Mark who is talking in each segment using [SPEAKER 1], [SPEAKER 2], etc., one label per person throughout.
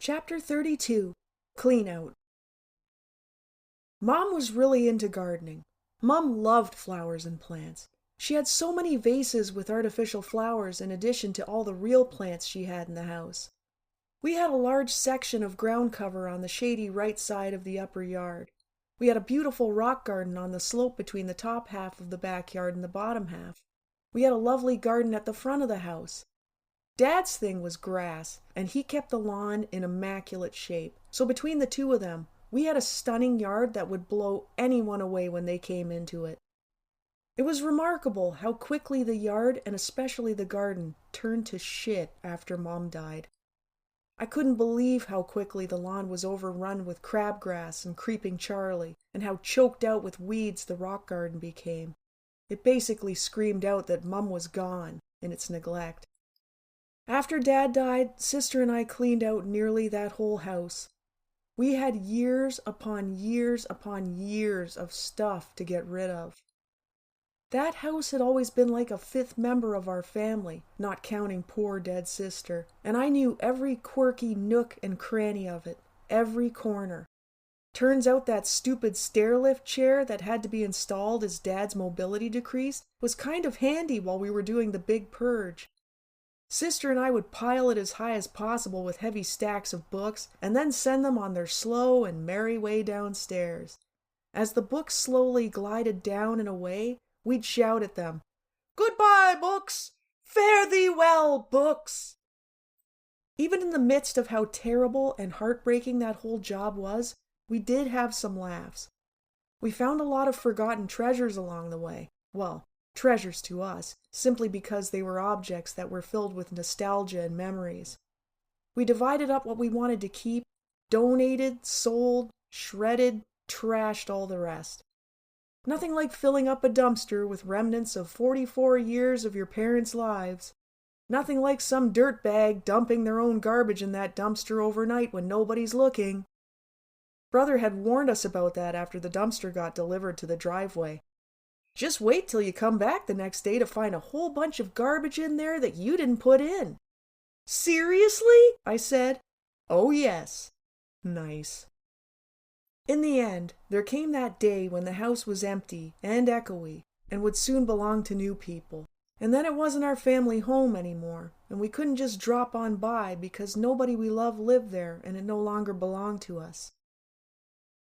[SPEAKER 1] Chapter 32, Cleanout. Mom was really into gardening. Mom loved flowers and plants. She had so many vases with artificial flowers in addition to all the real plants she had in the house. We had a large section of ground cover on the shady right side of the upper yard. We had a beautiful rock garden on the slope between the top half of the backyard and the bottom half. We had a lovely garden at the front of the house. Dad's thing was grass, and he kept the lawn in immaculate shape. So between the two of them, we had a stunning yard that would blow anyone away when they came into it. It was remarkable how quickly the yard, and especially the garden, turned to shit after Mom died. I couldn't believe how quickly the lawn was overrun with crabgrass and creeping Charlie, and how choked out with weeds the rock garden became. It basically screamed out that Mom was gone in its neglect. After Dad died, Sister and I cleaned out nearly that whole house. We had years upon years upon years of stuff to get rid of. That house had always been like a fifth member of our family, not counting poor dead sister, and I knew every quirky nook and cranny of it, every corner. Turns out that stupid stair-lift chair that had to be installed as Dad's mobility decreased was kind of handy while we were doing the big purge. Sister and I would pile it as high as possible with heavy stacks of books and then send them on their slow and merry way downstairs. As the books slowly glided down and away, we'd shout at them, "Goodbye, books! Fare thee well, books!" Even in the midst of how terrible and heartbreaking that whole job was, we did have some laughs. We found a lot of forgotten treasures along the way. Well, treasures to us, simply because they were objects that were filled with nostalgia and memories. We divided up what we wanted to keep, donated, sold, shredded, trashed all the rest. Nothing like filling up a dumpster with remnants of 44 years of your parents' lives. Nothing like some dirtbag dumping their own garbage in that dumpster overnight when nobody's looking. Brother had warned us about that after the dumpster got delivered to the driveway. Just wait till you come back the next day to find a whole bunch of garbage in there that you didn't put in. Seriously? I said. Oh yes. Nice. In the end, there came that day when the house was empty and echoey and would soon belong to new people. And then it wasn't our family home anymore, and we couldn't just drop on by because nobody we loved lived there and it no longer belonged to us.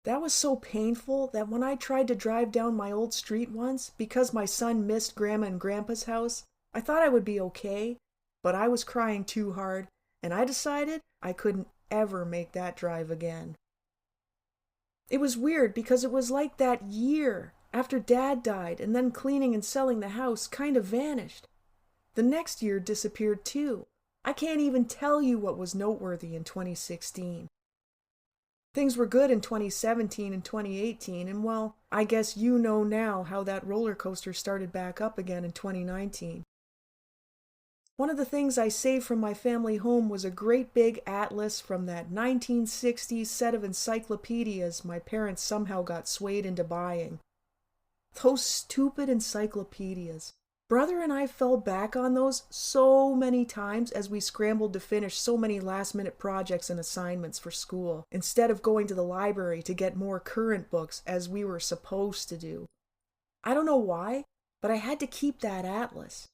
[SPEAKER 1] That was so painful that when I tried to drive down my old street once because my son missed Grandma and Grandpa's house, I thought I would be okay, but I was crying too hard, and I decided I couldn't ever make that drive again. It was weird because it was like that year after Dad died and then cleaning and selling the house kind of vanished. The next year disappeared too. I can't even tell you what was noteworthy in 2016. Things were good in 2017 and 2018, and well, I guess you know now how that roller coaster started back up again in 2019. One of the things I saved from my family home was a great big atlas from that 1960s set of encyclopedias my parents somehow got swayed into buying. Those stupid encyclopedias. Brother and I fell back on those so many times as we scrambled to finish so many last-minute projects and assignments for school, instead of going to the library to get more current books as we were supposed to do. I don't know why, but I had to keep that atlas.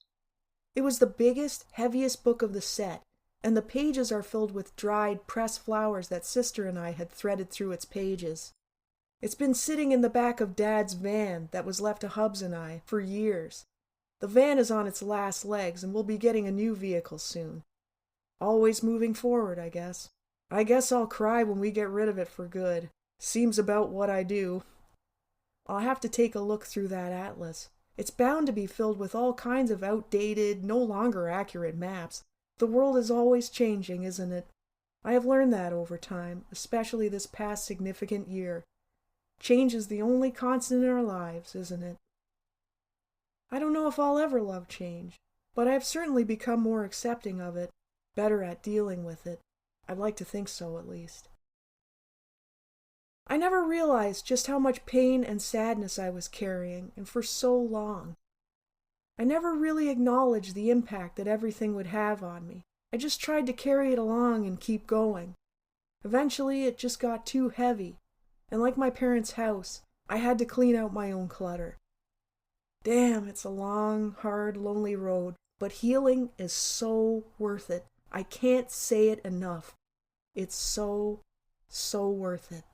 [SPEAKER 1] It was the biggest, heaviest book of the set, and the pages are filled with dried, pressed flowers that Sister and I had threaded through its pages. It's been sitting in the back of Dad's van that was left to Hubs and I for years. The van is on its last legs, and we'll be getting a new vehicle soon. Always moving forward, I guess. I guess I'll cry when we get rid of it for good. Seems about what I do. I'll have to take a look through that atlas. It's bound to be filled with all kinds of outdated, no longer accurate maps. The world is always changing, isn't it? I have learned that over time, especially this past significant year. Change is the only constant in our lives, isn't it? I don't know if I'll ever love change, but I've certainly become more accepting of it, better at dealing with it. I'd like to think so, at least. I never realized just how much pain and sadness I was carrying, and for so long. I never really acknowledged the impact that everything would have on me. I just tried to carry it along and keep going. Eventually, it just got too heavy, and like my parents' house, I had to clean out my own clutter. Damn, it's a long, hard, lonely road, but healing is so worth it. I can't say it enough. It's so, so worth it.